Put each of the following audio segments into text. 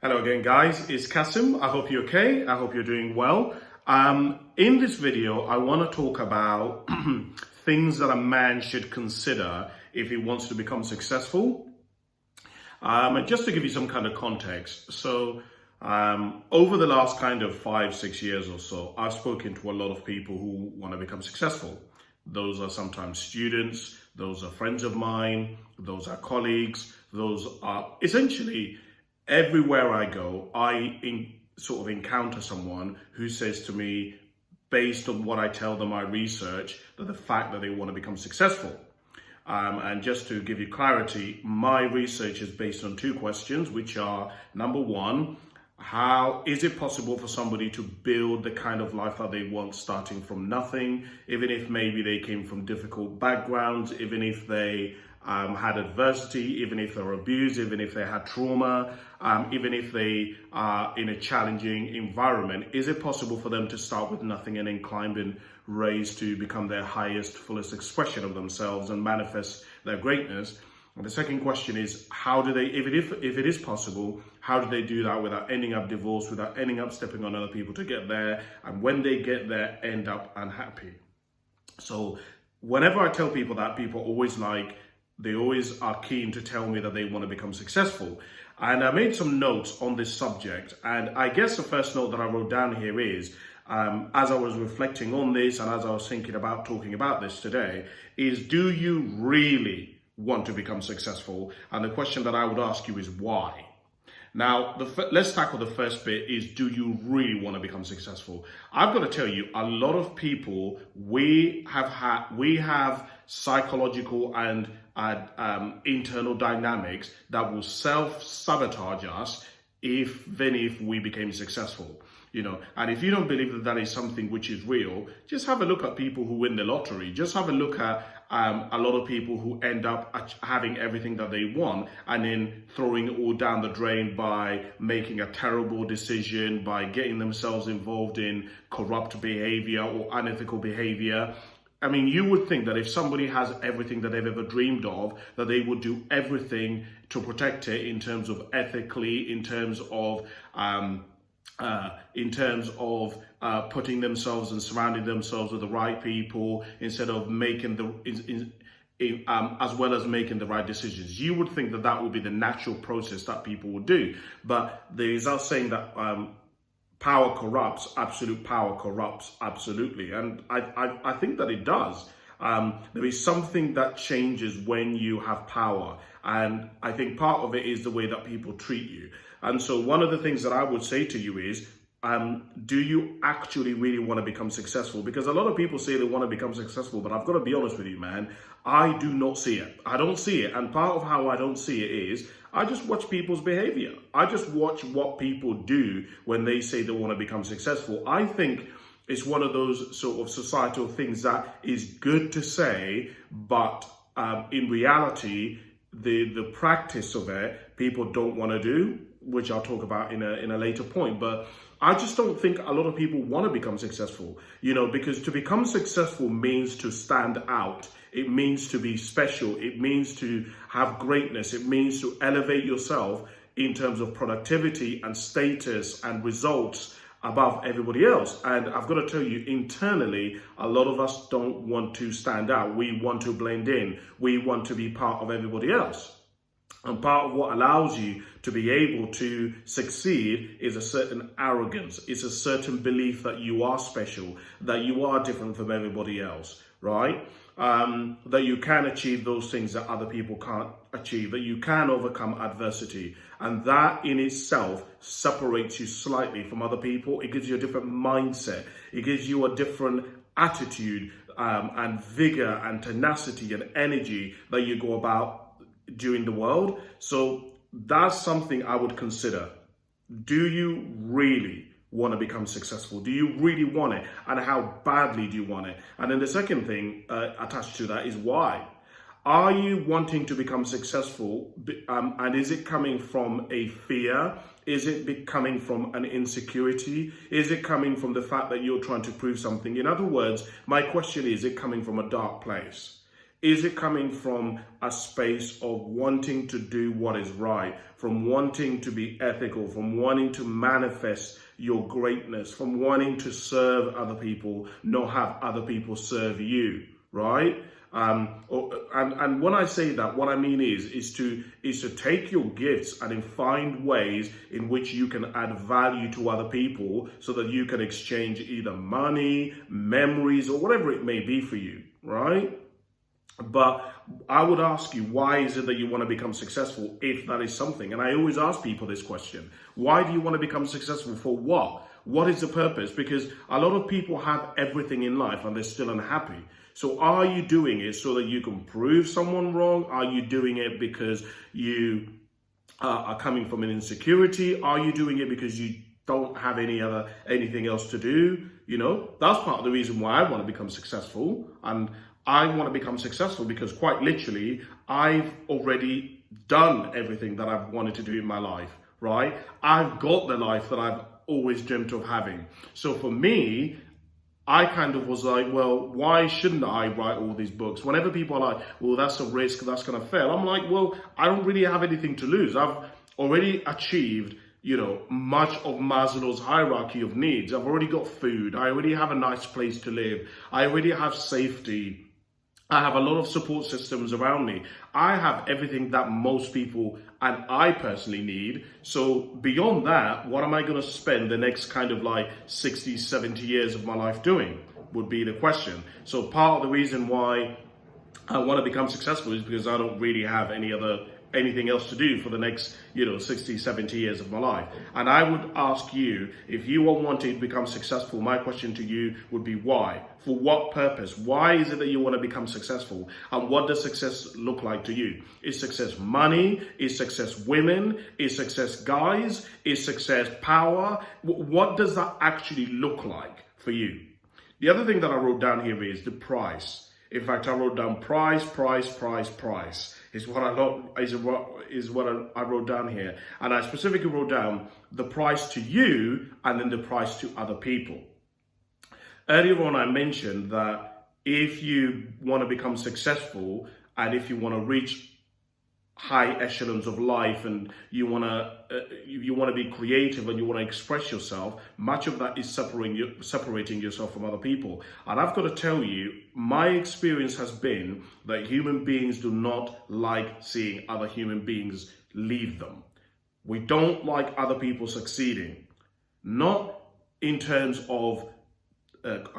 Hello again, guys. It's Kasim. I hope you're okay. I hope you're doing well. In this video, I want to talk about things that a man should consider if he wants to become successful. And just to give you some kind of context. So, over the last kind of 5-6 years or so, I've spoken to a lot of people who want to become successful. Those are sometimes students, those are friends of mine, those are colleagues, those are essentially everywhere I go, sort of encounter someone who says to me, based on what I tell them, I research, that the fact that they want to become successful. And just to give you clarity, my research is based on two questions, which are, number one, how is it possible for somebody to build the kind of life that they want starting from nothing, even if maybe they came from difficult backgrounds, even if they had adversity, even if they were abused, even if they had trauma, even if they are in a challenging environment, is it possible for them to start with nothing and then climb and raise to become their highest, fullest expression of themselves and manifest their greatness? And the second question is, how do they, if it is possible, how do they do that without ending up divorced, without ending up stepping on other people to get there? And when they get there, end up unhappy. So whenever I tell people that, people always they always are keen to tell me that they want to become successful. And I made some notes on this subject. And I guess the first note that I wrote down here is, as I was reflecting on this and as I was thinking about talking about this today, is do you really want to become successful? And the question that I would ask you is why? Now, let's tackle the first bit is, do you really want to become successful? I've got to tell you, a lot of people, we have psychological and internal dynamics that will self-sabotage us if we became successful. And if you don't believe that that is something which is real, just have a look at people who win the lottery. Just have a look at a lot of people who end up having everything that they want and then throwing it all down the drain by making a terrible decision, by getting themselves involved in corrupt behavior or unethical behavior. I mean, you would think that if somebody has everything that they've ever dreamed of, that they would do everything to protect it in terms of ethically, in terms of putting themselves and surrounding themselves with the right people, instead of making as well as making the right decisions. You would think that that would be the natural process that people would do. But there is us saying that power corrupts, absolute power corrupts absolutely. And I think that it does. There is something that changes when you have power. And I think part of it is the way that people treat you. And so one of the things that I would say to you is, do you actually really want to become successful? Because a lot of people say they want to become successful, but I've got to be honest with you, man, I do not see it. I don't see it. And part of how I don't see it is, I just watch people's behavior. I just watch what people do when they say they want to become successful. I think it's one of those sort of societal things that is good to say, but in reality, the practice of it, people don't want to do, which I'll talk about in a later point. But I just don't think a lot of people want to become successful, because to become successful means to stand out. It means to be special. It means to have greatness. It means to elevate yourself in terms of productivity and status and results above everybody else. And I've got to tell you, internally, a lot of us don't want to stand out. We want to blend in. We want to be part of everybody else. And part of what allows you to be able to succeed is a certain arrogance. It's a certain belief that you are special, that you are different from everybody else, right? That you can achieve those things that other people can't achieve, that you can overcome adversity. And that in itself separates you slightly from other people. It gives you a different mindset. It gives you a different attitude and vigor and tenacity and energy that you go about during the world. So that's something I would consider. Do you really want to become successful? Do you really want it? And how badly do you want it? And then the second thing attached to that is why. Are you wanting to become successful? And is it coming from a fear? Is it coming from an insecurity? Is it coming from the fact that you're trying to prove something? In other words, my question is it coming from a dark place? Is it coming from a space of wanting to do what is right, from wanting to be ethical, from wanting to manifest your greatness, from wanting to serve other people, not have other people serve you, right? And when I say that, what I mean is to take your gifts and find ways in which you can add value to other people so that you can exchange either money, memories, or whatever it may be for you, right? But I would ask you, why is it that you want to become successful if that is something? And I always ask people this question. Why do you want to become successful? For what? What is the purpose? Because a lot of people have everything in life and they're still unhappy. So are you doing it so that you can prove someone wrong? Are you doing it because you are coming from an insecurity? Are you doing it because you don't have anything else to do? You know, that's part of the reason why I want to become successful. And I want to become successful because quite literally, I've already done everything that I've wanted to do in my life, right? I've got the life that I've always dreamt of having. So for me, I kind of was like, well, why shouldn't I write all these books? Whenever people are like, well, that's a risk, that's going to fail. I'm like, well, I don't really have anything to lose. I've already achieved, you know, much of Maslow's hierarchy of needs. I've already got food. I already have a nice place to live. I already have safety. I have a lot of support systems around me. I have everything that most people and I personally need. So beyond that, what am I going to spend the next kind of like 60, 70 years of my life doing would be the question. So part of the reason why I want to become successful is because I don't really have anything else to do for the next, 60, 70 years of my life. And I would ask you, if you are wanting to become successful, my question to you would be why? For what purpose? Why is it that you want to become successful? And what does success look like to you? Is success money? Is success women? Is success guys? Is success power? What does that actually look like for you? The other thing that I wrote down here is the price. In fact, I wrote down price is what I wrote down here. And I specifically wrote down the price to you and then the price to other people. Earlier on, I mentioned that if you want to become successful and if you want to reach high echelons of life and you want to be creative and you want to express yourself, much of that is separating yourself from other people. And I've got to tell you, my experience has been that human beings do not like seeing other human beings leave them. We don't like other people succeeding, not in terms of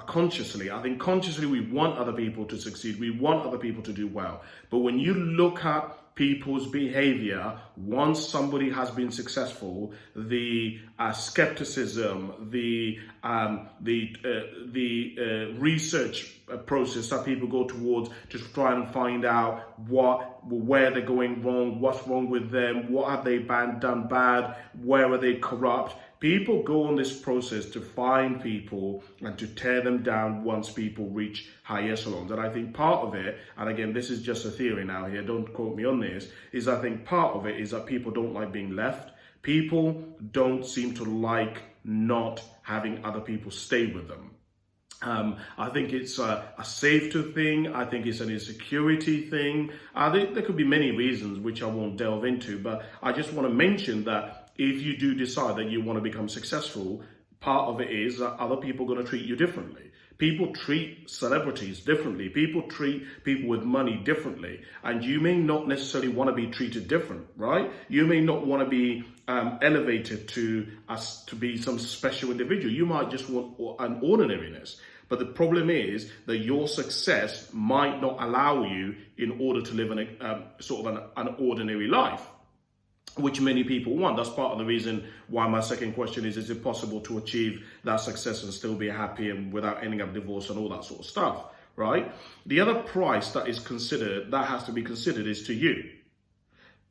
consciously. I think consciously we want other people to succeed. We want other people to do well. But when you look at people's behavior once somebody has been successful, the skepticism, the research process that people go towards to try and find out where they're going wrong, what's wrong with them, what have they done bad, where are they corrupt. People go on this process to find people and to tear them down once people reach high echelons. And I think part of it, and again, this is just a theory now here, don't quote me on this, is I think part of it is that people don't like being left. People don't seem to like not having other people stay with them. I think it's a safety thing. I think it's an insecurity thing. There could be many reasons which I won't delve into, but I just want to mention that if you do decide that you want to become successful, part of it is that other people are going to treat you differently. People treat celebrities differently. People treat people with money differently. And you may not necessarily want to be treated different, right? You may not want to be elevated to be some special individual. You might just want an ordinariness. But the problem is that your success might not allow you in order to live an ordinary life, which many people want. That's part of the reason why my second question is it possible to achieve that success and still be happy and without ending up divorced and all that sort of stuff, right? The other price that has to be considered is to you.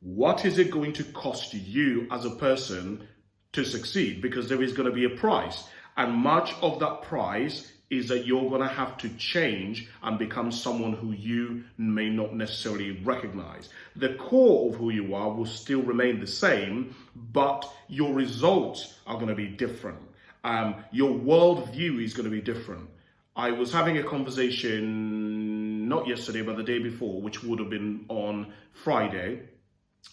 What is it going to cost you as a person to succeed? Because there is going to be a price, and much of that price is that you're going to have to change and become someone who you may not necessarily recognize. The core of who you are will still remain the same, but your results are going to be different. Your worldview is going to be different. I was having a conversation not yesterday, but the day before, which would have been on Friday,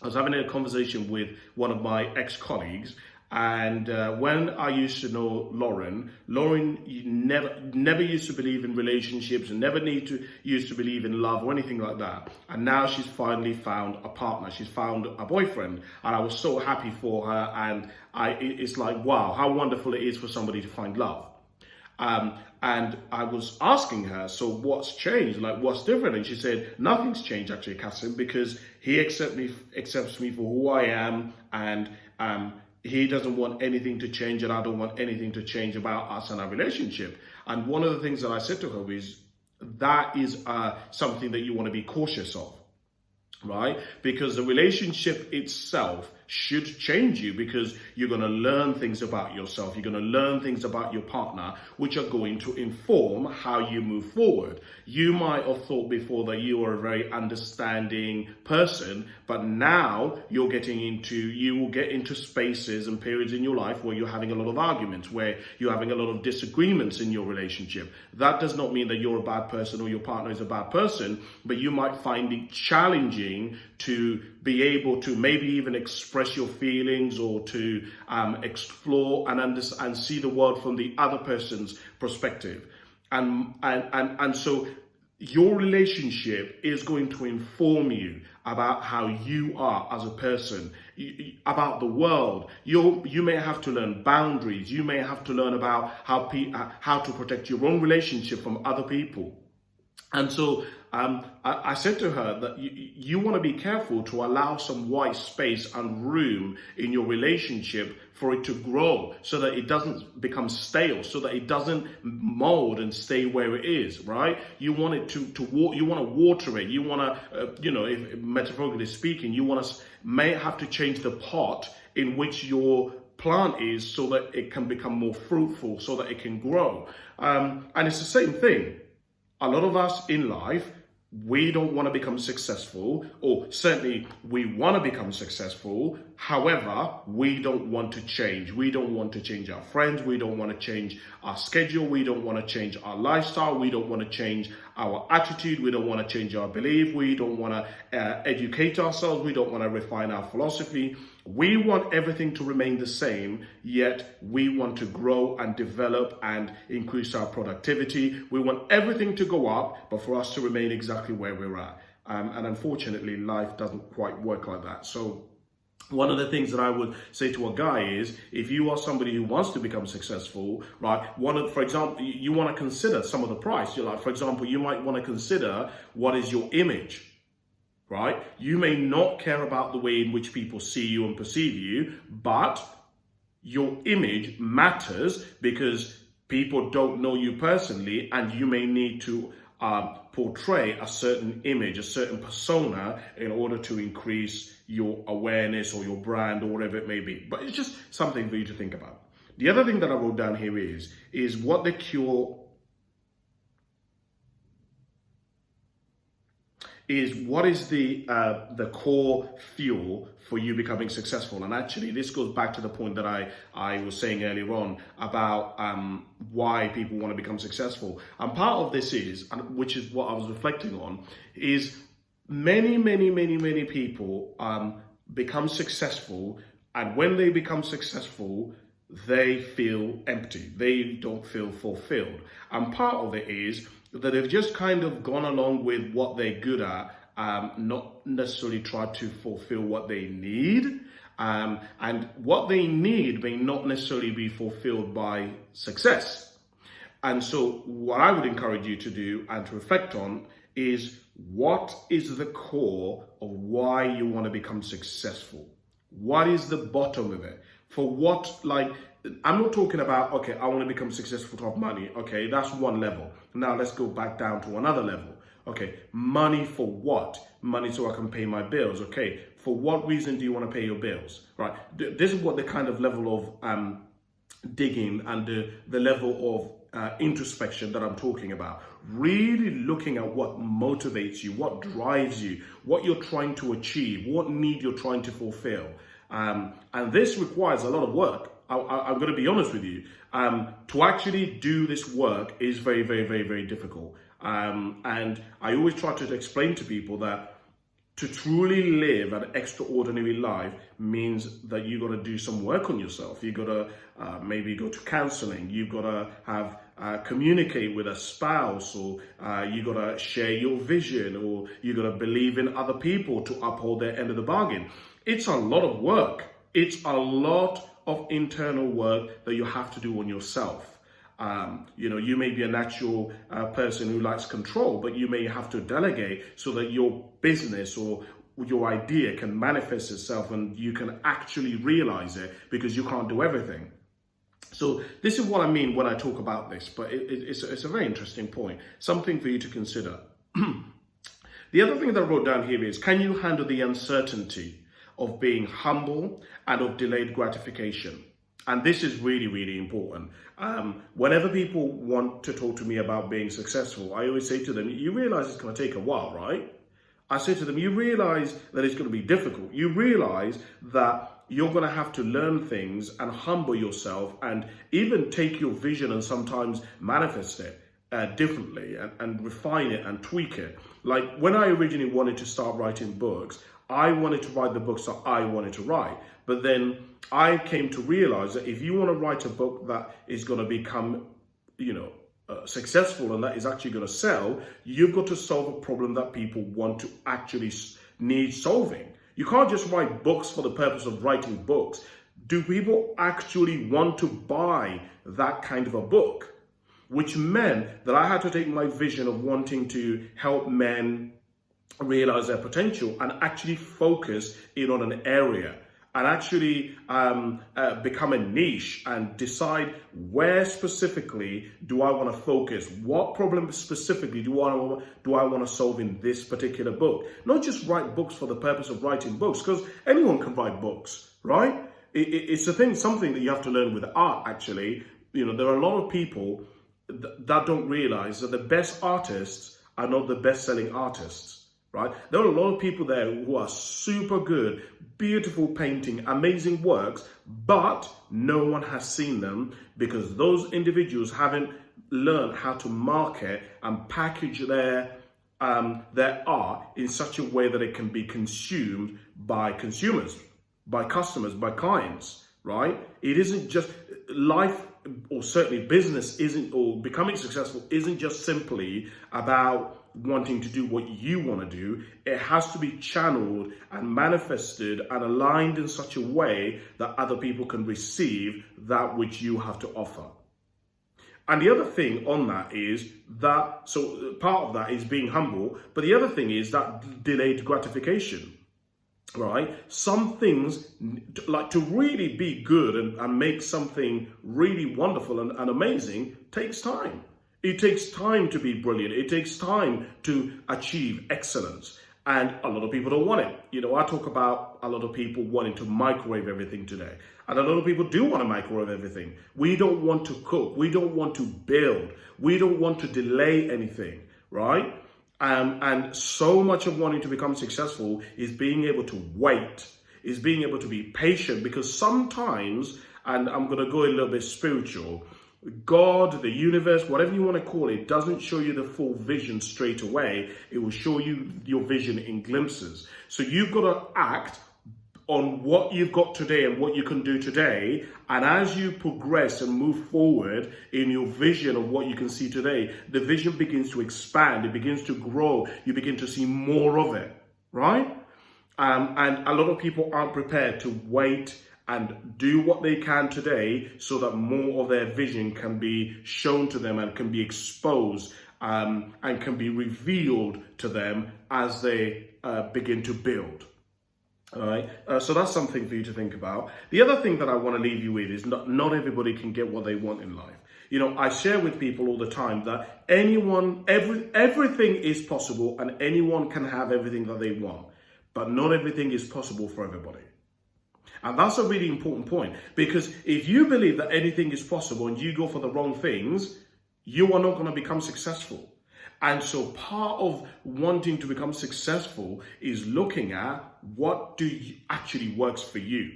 I was having a conversation with one of my ex-colleagues, and when I used to know Lauren never used to believe in relationships and used to believe in love or anything like that. And now she's finally found a partner. She's found a boyfriend, and I was so happy for her. And it's like, wow, how wonderful it is for somebody to find love. And I was asking her, so what's changed? Like, what's different? And she said, nothing's changed actually, Kasim, because he accepts me for who I am, and he doesn't want anything to change, and I don't want anything to change about us and our relationship. And one of the things that I said to her is, that is something that you want to be cautious of, right? Because the relationship itself should change you, because you're going to learn things about yourself. You're going to learn things about your partner, which are going to inform how you move forward. You might have thought before that you are a very understanding person, but now you will get into spaces and periods in your life where you're having a lot of arguments, where you're having a lot of disagreements in your relationship. That does not mean that you're a bad person or your partner is a bad person, but you might find it challenging to be able to maybe even express your feelings, or to explore and see the world from the other person's perspective. And so your relationship is going to inform you about how you are as a person, about the world. You may have to learn boundaries. You may have to learn about how to protect your own relationship from other people. And so I said to her that you want to be careful to allow some white space and room in your relationship for it to grow, so that it doesn't become stale, so that it doesn't mold and stay where it is, right? You want it you want to water it. You want to, if metaphorically speaking, may have to change the pot in which your plant is, so that it can become more fruitful, so that it can grow. And it's the same thing. A lot of us in life, we don't want to become successful, or certainly we want to become successful. However, we don't want to change. We don't want to change our friends. We don't want to change our schedule. We don't want to change our lifestyle. We don't want to change our attitude. We don't want to change our belief. We don't want to educate ourselves. We don't want to refine our philosophy. We want everything to remain the same, yet we want to grow and develop and increase our productivity. We want everything to go up, but for us to remain exactly where we're at. And unfortunately, life doesn't quite work like that. So one of the things that I would say to a guy is, if you are somebody who wants to become successful, right, for example, you want to consider some of the price. You're like, for example, you might want to consider, what is your image? Right? You may not care about the way in which people see you and perceive you, but your image matters, because people don't know you personally, and you may need to portray a certain image, a certain persona, in order to increase your awareness or your brand or whatever it may be. But it's just something for you to think about. The other thing that I wrote down here is what the cure is. What is the core fuel for you becoming successful? And actually, this goes back to the point that I was saying earlier on about why people want to become successful. And part of this is, which is what I was reflecting on, is many people become successful, and when they become successful, they feel empty. They don't feel fulfilled. And part of it is that they've just kind of gone along with what they're good at, not necessarily try to fulfill what they need. And what they need may not necessarily be fulfilled by success. And so what I would encourage you to do and to reflect on is, what is the core of why you want to become successful? What is the bottom of it? For what, I'm not talking about, okay, I want to become successful to have money. Okay, that's one level. Now let's go back down to another level. Okay, money for what? Money so I can pay my bills. Okay, for what reason do you want to pay your bills? Right, this is what the kind of level of digging and the level of introspection that I'm talking about. Really looking at what motivates you, what drives you, what you're trying to achieve, what need you're trying to fulfill. And this requires a lot of work. I'm going to be honest with you. To actually do this work is very difficult. And I always try to explain to people that to truly live an extraordinary life means that you got to do some work on yourself. You got to maybe go to counseling. You got to have communicate with a spouse, or you got to share your vision, or you got to believe in other people to uphold their end of the bargain. It's a lot of work. It's a lot of internal work that you have to do on yourself. You may be a natural person who likes control, but you may have to delegate so that your business or your idea can manifest itself and you can actually realize it, because you can't do everything. So this is what I mean when I talk about this, but it's a very interesting point, something for you to consider. The other thing that I wrote down here is, can you handle the uncertainty of being humble and of delayed gratification? And this is really, really important. Whenever people want to talk to me about being successful, I always say to them, you realize it's going to take a while, right? I say to them, you realize that it's going to be difficult. You realize that you're going to have to learn things and humble yourself and even take your vision and sometimes manifest it differently and refine it and tweak it. Like when I originally wanted to start writing books, I wanted to write the books that I wanted to write. But then I came to realize that if you want to write a book that is going to become, successful and that is actually going to sell, you've got to solve a problem that people want to actually need solving. You can't just write books for the purpose of writing books. Do people actually want to buy that kind of a book? Which meant that I had to take my vision of wanting to help men realize their potential and actually focus in on an area and actually become a niche and decide where specifically do I want to focus, what problem specifically do I want to solve in this particular book. Not just write books for the purpose of writing books, because anyone can write books, right? It's something that you have to learn with art, actually. There are a lot of people that don't realize that the best artists are not the best-selling artists. Right? There are a lot of people there who are super good, beautiful painting, amazing works, but no one has seen them because those individuals haven't learned how to market and package their art in such a way that it can be consumed by consumers, by customers, by clients, right? It isn't just life, or certainly business or becoming successful isn't just simply about wanting to do what you want to do. It has to be channeled and manifested and aligned in such a way that other people can receive that which you have to offer. And the other thing on that is that, so part of that is being humble, but the other thing is that delayed gratification, right? Some things, like to really be good and make something really wonderful and amazing, takes time. It takes time to be brilliant. It takes time to achieve excellence. And a lot of people don't want it. I talk about a lot of people wanting to microwave everything today. And a lot of people do want to microwave everything. We don't want to cook. We don't want to build. We don't want to delay anything, right? And so much of wanting to become successful is being able to wait, is being able to be patient, because sometimes, and I'm going to go a little bit spiritual, God, the universe, whatever you want to call it, doesn't show you the full vision straight away. It will show you your vision in glimpses. So you've got to act on what you've got today and what you can do today. And as you progress and move forward in your vision of what you can see today, the vision begins to expand. It begins to grow. You begin to see more of it, right? And a lot of people aren't prepared to wait and do what they can today so that more of their vision can be shown to them and can be exposed and can be revealed to them as they begin to build. All right, so that's something for you to think about. The other thing that I want to leave you with is not everybody can get what they want in life. I share with people all the time that everything is possible and anyone can have everything that they want, but not everything is possible for everybody. And that's a really important point, because if you believe that anything is possible and you go for the wrong things, you are not going to become successful. And so part of wanting to become successful is looking at what actually works for you.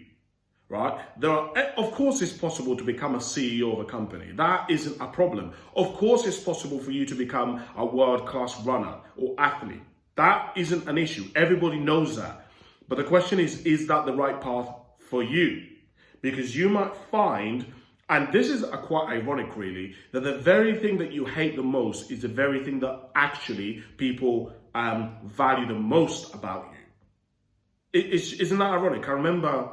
right? Of course, it's possible to become a CEO of a company. That isn't a problem. Of course, it's possible for you to become a world-class runner or athlete. That isn't an issue. Everybody knows that. But the question is that the right path for you? Because you might find, and this is quite ironic really, that the very thing that you hate the most is the very thing that actually people value the most about you. Isn't that ironic? I remember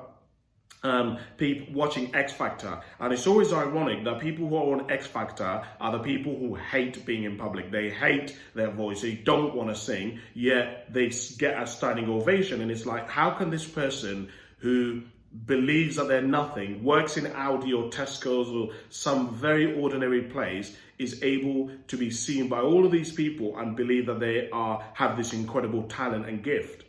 people watching X Factor, and it's always ironic that people who are on X Factor are the people who hate being in public. They hate their voice, they don't want to sing, yet they get a standing ovation. And it's like, how can this person who believes that they're nothing, works in Audi or Tesco's or some very ordinary place, is able to be seen by all of these people and believe that they have this incredible talent and gift?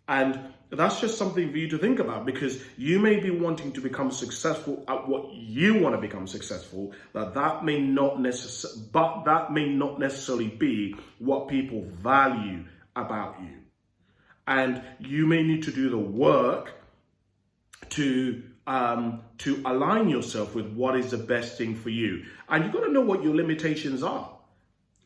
And that's just something for you to think about, because you may be wanting to become successful at what you want to become successful, that may not necessarily be what people value about you. And you may need to do the work to align yourself with what is the best thing for you. And you've got to know what your limitations are.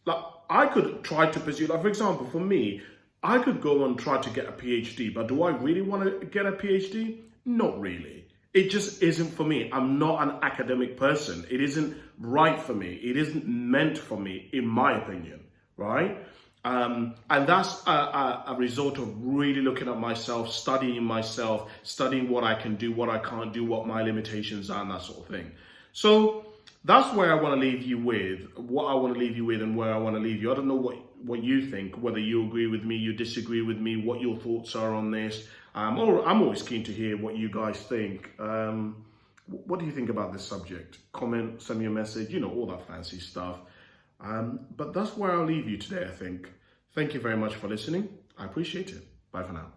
Like, I could try to pursue, like for example, for me, I could go and try to get a PhD, but do I really want to get a PhD? Not really. It just isn't for me. I'm not an academic person. It isn't right for me. It isn't meant for me, in my opinion, right? And that's a result of really looking at myself, studying what I can do, what I can't do, what my limitations are, and that sort of thing. So that's where I want to leave you with, what I want to leave you with and where I want to leave you. I don't know what you think, whether you agree with me, you disagree with me, what your thoughts are on this. I'm always keen to hear what you guys think. What do you think about this subject? Comment, send me a message, all that fancy stuff. But that's where I'll leave you today, I think. Thank you very much for listening. I appreciate it. Bye for now.